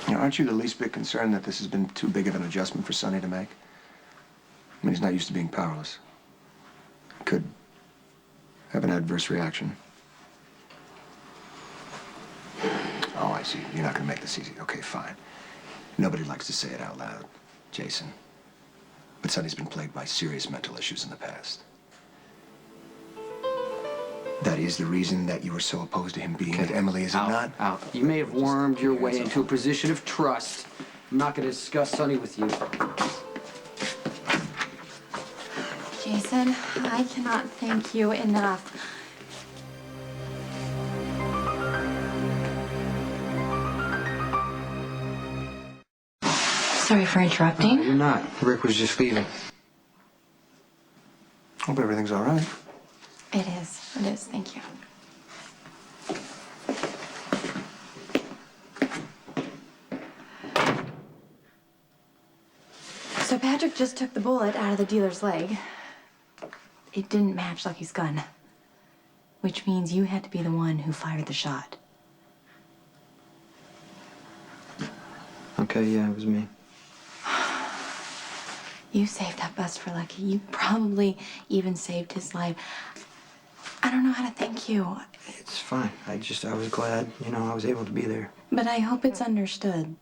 You know, aren't you the least bit concerned that this has been too big of an adjustment for Sonny to make? I mean, he's not used to being powerless. Could have an adverse reaction. Oh, I see. You're not going to make this easy. Okay, fine. Nobody likes to say it out loud, Jason. But Sonny's been plagued by serious mental issues in the past. That is the reason that you were so opposed to him being with Emily, is it not? Out. You may have wormed your way into a position of trust. I'm not going to discuss Sonny with you. Jason, I cannot thank you enough. Sorry for interrupting. No, you're not. Rick was just leaving. Hope everything's all right. It is. It is. Thank you. So Patrick just took the bullet out of the dealer's leg. It didn't match Lucky's gun, which means you had to be the one who fired the shot. Okay, yeah, it was me. You saved that bust for Lucky. You probably even saved his life. I don't know how to thank you. It's fine. I was glad, I was able to be there. But I hope it's understood.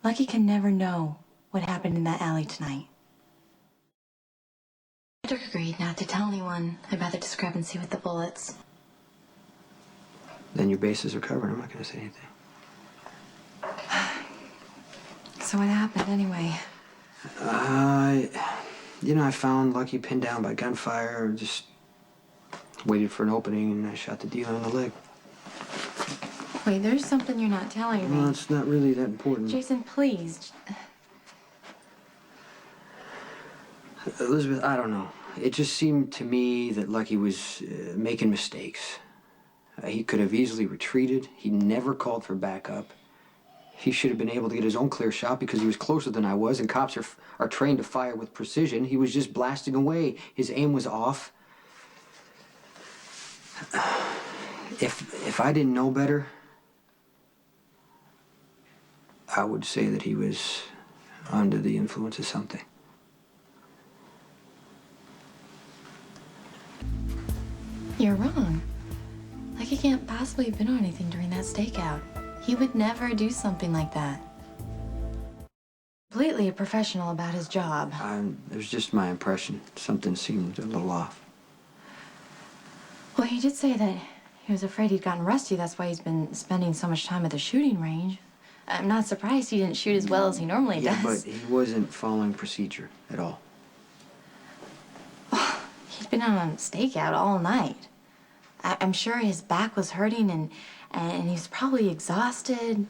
Lucky can never know what happened in that alley tonight. Patrick agreed not to tell anyone about the discrepancy with the bullets. Then your bases are covered. I'm not going to say anything. So what happened anyway? I found Lucky pinned down by gunfire, just waited for an opening, and I shot the dealer in the leg. Wait, there's something you're not telling me. Well, it's not really that important. Jason, please. Elizabeth, I don't know. It just seemed to me that Lucky was making mistakes. He could have easily retreated. He never called for backup. He should have been able to get his own clear shot because he was closer than I was, and cops are trained to fire with precision. He was just blasting away. His aim was off. If I didn't know better, I would say that he was under the influence of something. You're wrong. Like, he can't possibly have been on anything during that stakeout. He would never do something like that. Completely a professional about his job. It was just my impression. Something seemed a little off. Well, he did say that he was afraid he'd gotten rusty. That's why he's been spending so much time at the shooting range. I'm not surprised he didn't shoot as well as he normally does. Yeah, but he wasn't following procedure at all. Oh, he'd been on a stakeout all night. I'm sure his back was hurting and he was probably exhausted.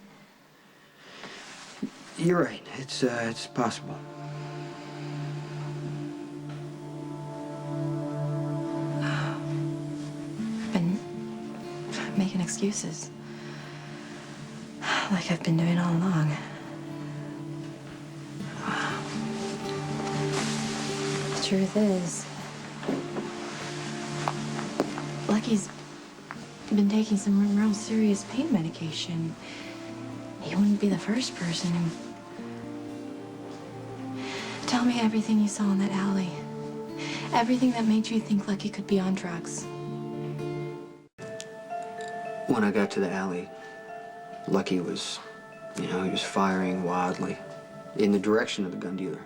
You're right. It's possible. I've been making excuses. Like I've been doing all along. The truth is, Lucky's been taking some real serious pain medication. He wouldn't be the first person who... Tell me everything you saw in that alley. Everything that made you think Lucky could be on drugs. When I got to the alley, Lucky was, he was firing wildly in the direction of the gun dealer.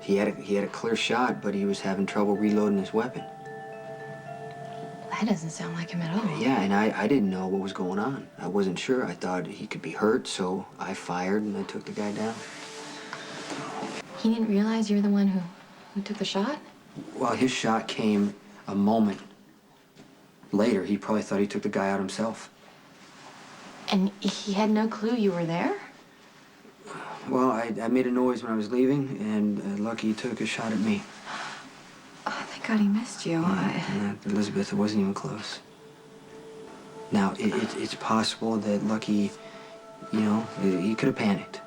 He had a clear shot, but he was having trouble reloading his weapon. That doesn't sound like him at all. Yeah, and I didn't know what was going on. I wasn't sure. I thought he could be hurt, so I fired and I took the guy down. He didn't realize you were the one who took the shot? Well, his shot came a moment later. He probably thought he took the guy out himself. And he had no clue you were there? Well, I made a noise when I was leaving, and Lucky took a shot at me. Oh, thank God he missed you. Elizabeth, it wasn't even close. Now, it's possible that Lucky, he could have panicked.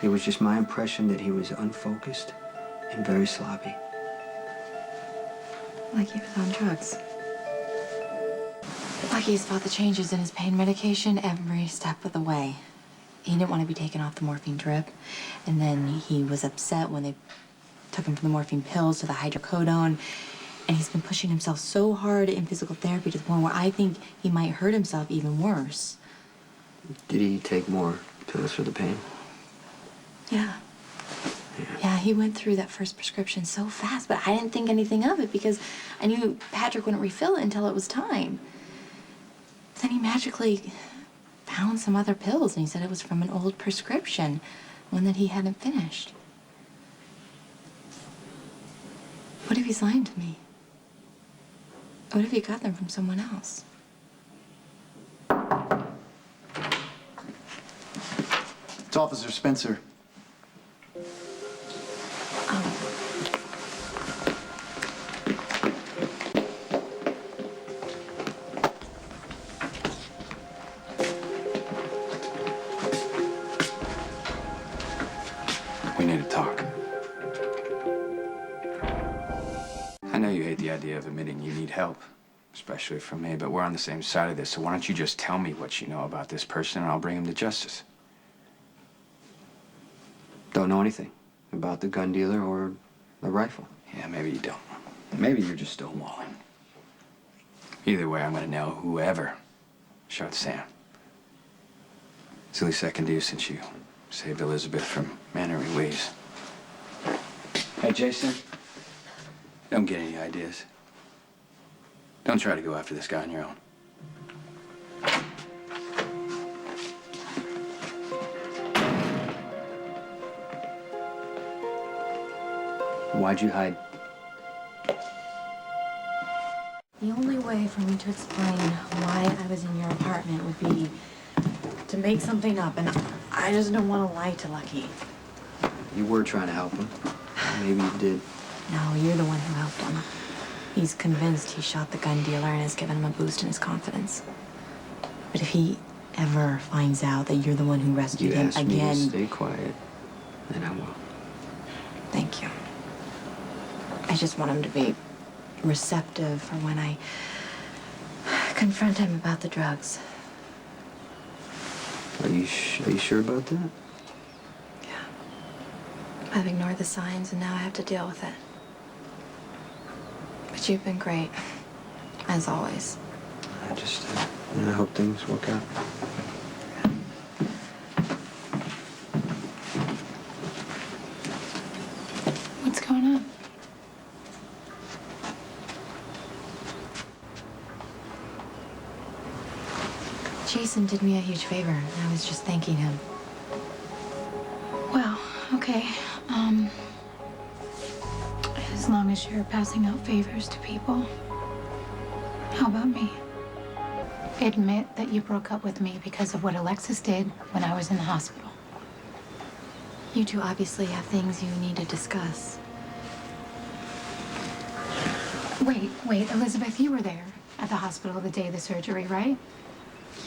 It was just my impression that he was unfocused and very sloppy. Like he was on drugs. Lucky's felt the changes in his pain medication every step of the way. he didn't want to be taken off the morphine drip. And then he was upset when they took him from the morphine pills to the hydrocodone. And he's been pushing himself so hard in physical therapy to the point where I think he might hurt himself even worse. Did he take more pills for the pain? Yeah. Yeah, he went through that first prescription so fast, but I didn't think anything of it because I knew Patrick wouldn't refill it until it was time. Then he magically found some other pills, and he said it was from an old prescription, one that he hadn't finished. What if he's lying to me? What if he got them from someone else? It's Officer Spencer. We need to talk. I know you hate the idea of admitting you need help, especially from me, but we're on the same side of this, so why don't you just tell me what you know about this person and I'll bring him to justice. Don't know anything about the gun dealer or the rifle. Yeah, maybe you don't. Maybe you're just stonewalling. Either way, I'm gonna know whoever shot Sam. It's the least I can do since you saved Elizabeth from mannery ways. Hey, Jason. Don't get any ideas. Don't try to go after this guy on your own. Why'd you hide? The only way for me to explain why I was in your apartment would be to make something up, and I just don't want to lie to Lucky. You were trying to help him. Maybe you did. No, you're the one who helped him. He's convinced he shot the gun dealer and has given him a boost in his confidence. But if he ever finds out that you're the one who rescued You him asked me to again... stay quiet, then I will. Thank you. I just want him to be receptive for when I confront him about the drugs. Are you sure about that? Yeah. I've ignored the signs and now I have to deal with it. But you've been great, as always. I hope things work out. What's going on? Jason did me a huge favor, and I was just thanking him. Well, okay. As long as you're passing out favors to people, how about me? Admit that you broke up with me because of what Alexis did when I was in the hospital. You two obviously have things you need to discuss. Wait, Elizabeth, you were there at the hospital the day of the surgery, right?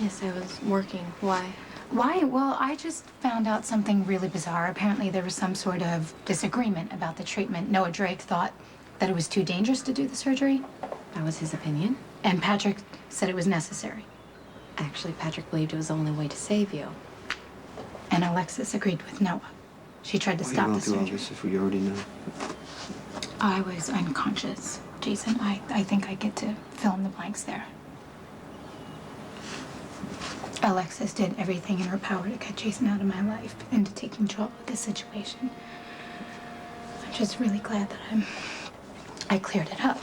Yes, I was working. Why? Why? Well, I just found out something really bizarre. Apparently there was some sort of disagreement about the treatment. Noah Drake thought that it was too dangerous to do the surgery. That was his opinion. And Patrick said it was necessary. Actually, Patrick believed it was the only way to save you. And Alexis agreed with Noah. She tried to Why stop you the won't do all surgery. this if we already know? I was unconscious, Jason. I think I get to fill in the blanks there. Alexis did everything in her power to get Jason out of my life and to take control of this situation. I'm just really glad that I cleared it up.